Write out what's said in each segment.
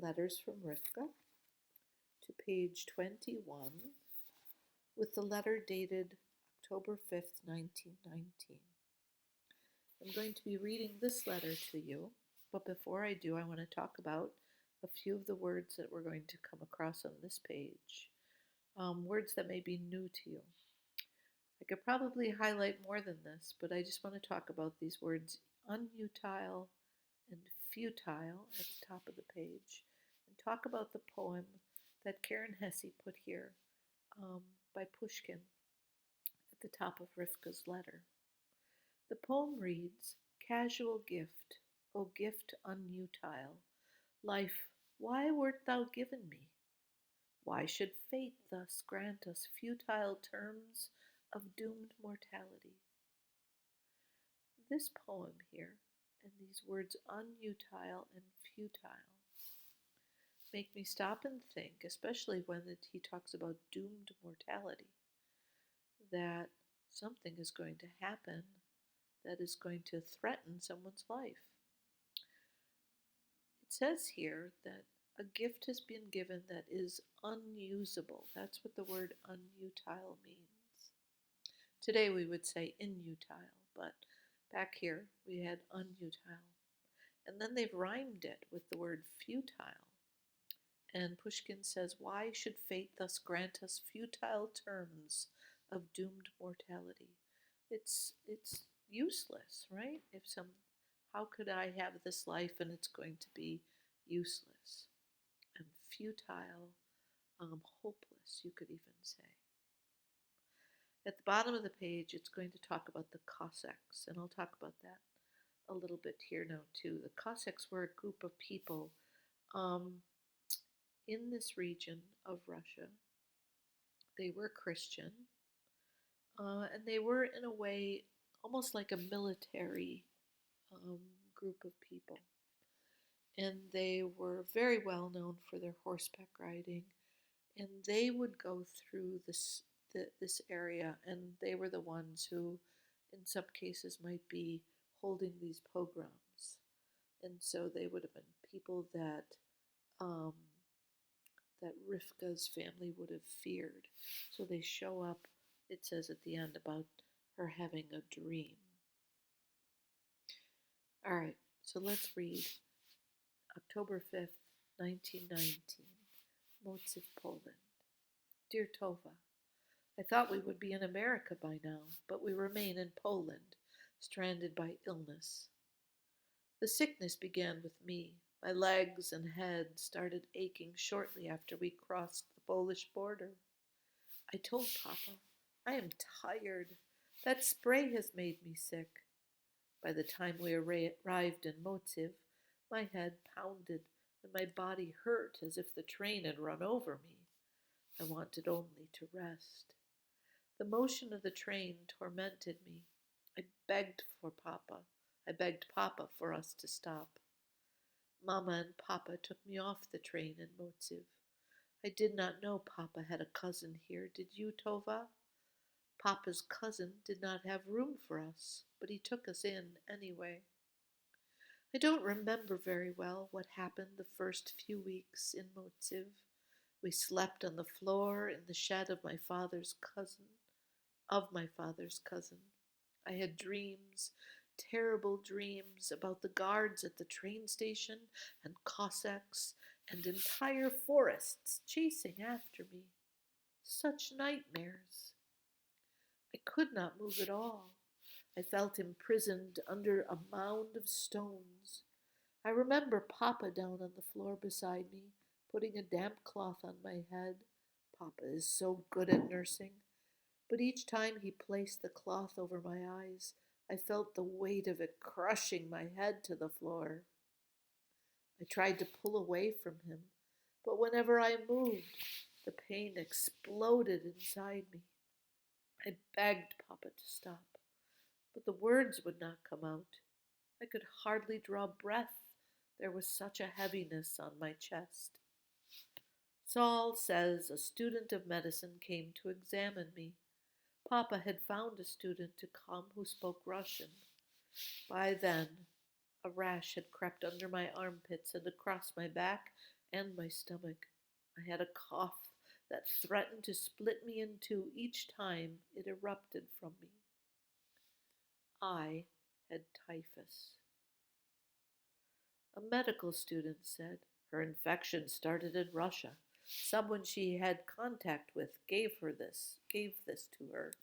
Letters from Rifka to page 21 with the letter dated October 5th, 1919. I'm going to be reading this letter to you, but before I do, I want to talk about a few of the words that we're going to come across on this page, words that may be new to you. I could probably highlight more than this, but I just want to talk about these words unutile and futile at the top of the page, and talk about the poem that Karen Hesse put here by Pushkin at the top of Rifka's letter. The poem reads, Casual gift, O gift unutile, life, why wert thou given me? Why should fate thus grant us futile terms of doomed mortality? This poem here, and these words unutile and futile, make me stop and think, especially when he talks about doomed mortality, that something is going to happen that is going to threaten someone's life. It says here that a gift has been given that is unusable. That's what the word unutile means. Today we would say inutile, but back here we had unutile. And then they've rhymed it with the word futile. And Pushkin says, why should fate thus grant us futile terms of doomed mortality? It's useless, right? How could I have this life and it's going to be useless and futile, hopeless, you could even say. At the bottom of the page, it's going to talk about the Cossacks, and I'll talk about that a little bit here now too. The Cossacks were a group of people in this region of Russia. They were Christian, and they were in a way almost like a military group of people. And they were very well known for their horseback riding, and they would go through this area, and they were the ones who, in some cases, might be holding these pogroms. And so they would have been people that Rifka's family would have feared. So they show up, it says at the end, about her having a dream. All right, so let's read October 5th, 1919, Motziv, Poland. Dear Tova, I thought we would be in America by now, but we remain in Poland, stranded by illness. The sickness began with me. My legs and head started aching shortly after we crossed the Polish border. I told Papa, I am tired. That spray has made me sick. By the time we arrived in Motziv, my head pounded and my body hurt as if the train had run over me. I wanted only to rest. The motion of the train tormented me. I begged Papa for us to stop. Mama and Papa took me off the train in Motziv. I did not know Papa had a cousin here. Did you, Tova? Papa's cousin did not have room for us, but he took us in anyway. I don't remember very well what happened the first few weeks in Motziv. We slept on the floor in the shed of my father's cousin. I had dreams, terrible dreams about the guards at the train station and Cossacks and entire forests chasing after me. Such nightmares. I could not move at all. I felt imprisoned under a mound of stones. I remember Papa down on the floor beside me, putting a damp cloth on my head. Papa is so good at nursing. But each time he placed the cloth over my eyes, I felt the weight of it crushing my head to the floor. I tried to pull away from him, but whenever I moved, the pain exploded inside me. I begged Papa to stop, but the words would not come out. I could hardly draw breath. There was such a heaviness on my chest. Saul says a student of medicine came to examine me. Papa had found a student to come who spoke Russian. By then, a rash had crept under my armpits and across my back and my stomach. I had a cough that threatened to split me in two each time it erupted from me. I had typhus. A medical student said her infection started in Russia. Someone she had contact with gave this to her.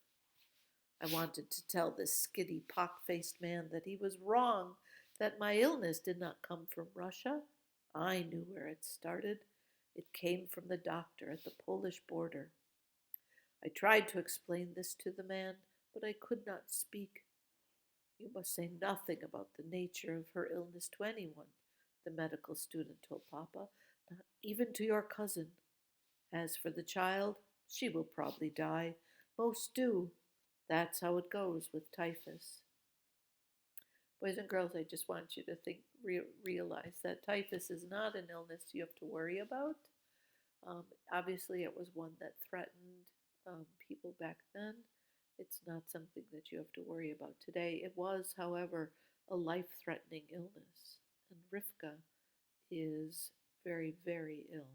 I wanted to tell this skitty, pock-faced man that he was wrong, that my illness did not come from Russia. I knew where it started. It came from the doctor at the Polish border. I tried to explain this to the man, but I could not speak. You must say nothing about the nature of her illness to anyone, the medical student told Papa, not even to your cousin. As for the child, she will probably die. Most do. That's how it goes with typhus. Boys and girls, I just want you to realize that typhus is not an illness you have to worry about. Obviously, it was one that threatened people back then. It's not something that you have to worry about today. It was, however, a life-threatening illness, and Rifka is very, very ill.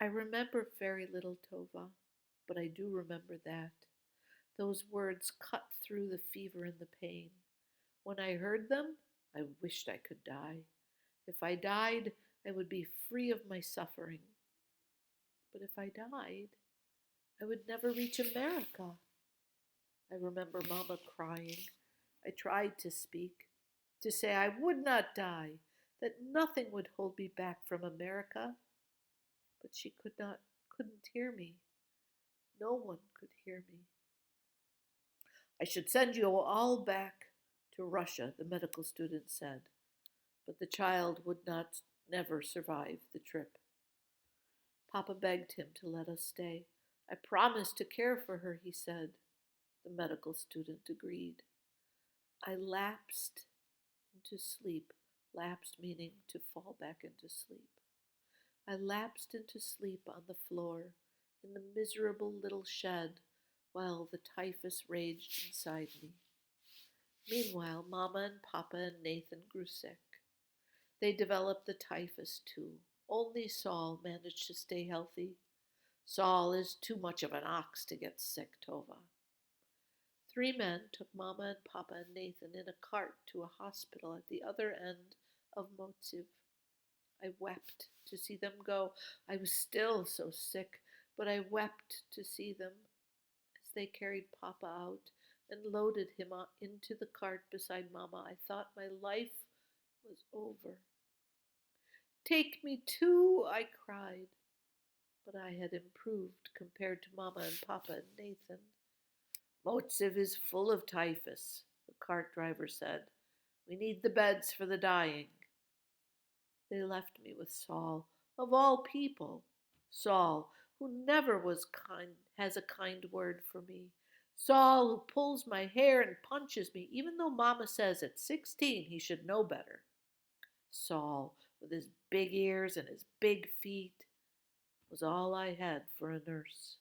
I remember very little, Tova, but I do remember that. Those words cut through the fever and the pain. When I heard them, I wished I could die. If I died, I would be free of my suffering. But if I died, I would never reach America. I remember Mama crying. I tried to speak, to say I would not die, that nothing would hold me back from America. But she couldn't hear me. No one could hear me. I should send you all back to Russia, the medical student said. But the child would not never survive the trip. Papa begged him to let us stay. I promised to care for her, he said. The medical student agreed. I lapsed into sleep, lapsed meaning to fall back into sleep. I lapsed into sleep on the floor in the miserable little shed while the typhus raged inside me. Meanwhile, Mama and Papa and Nathan grew sick. They developed the typhus too. Only Saul managed to stay healthy. Saul is too much of an ox to get sick, Tova. 3 men took Mama and Papa and Nathan in a cart to a hospital at the other end of Motsiv. I wept to see them go. I was still so sick, but I wept to see them as they carried Papa out and loaded him into the cart beside Mama. I thought my life was over. Take me too, I cried. But I had improved compared to Mama and Papa and Nathan. Motsiv is full of typhus, the cart driver said. We need the beds for the dying. They left me with Saul, of all people. Saul, who never was kind, has a kind word for me. Saul, who pulls my hair and punches me, even though Mama says at 16 he should know better. Saul, with his big ears and his big feet, was all I had for a nurse.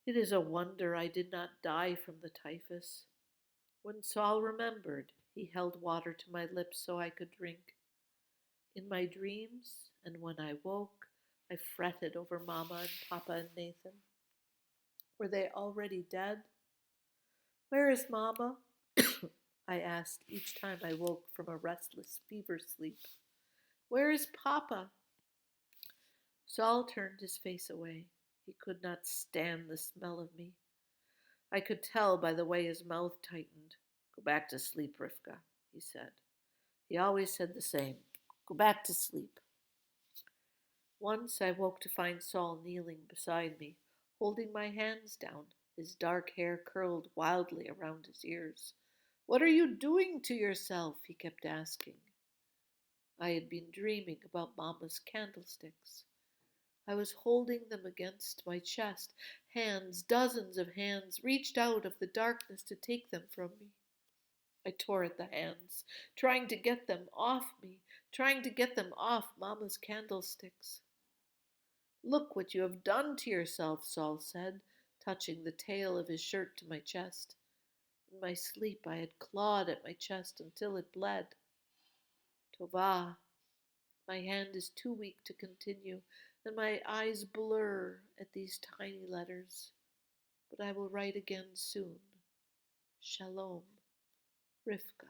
It is a wonder I did not die from the typhus. When Saul remembered, he held water to my lips so I could drink. In my dreams, and when I woke, I fretted over Mama and Papa and Nathan. Were they already dead? Where is Mama? I asked each time I woke from a restless fever sleep. Where is Papa? Saul turned his face away. He could not stand the smell of me. I could tell by the way his mouth tightened. Go back to sleep, Rifka, he said. He always said the same. Go back to sleep. Once I woke to find Saul kneeling beside me, holding my hands down, his dark hair curled wildly around his ears. What are you doing to yourself? He kept asking. I had been dreaming about Mama's candlesticks. I was holding them against my chest. Hands, dozens of hands, reached out of the darkness to take them from me. I tore at the hands, trying to get them off me, trying to get them off Mama's candlesticks. Look what you have done to yourself, Saul said, touching the tail of his shirt to my chest. In my sleep I had clawed at my chest until it bled. Tova. My hand is too weak to continue, and my eyes blur at these tiny letters. But I will write again soon. Shalom, Rifka.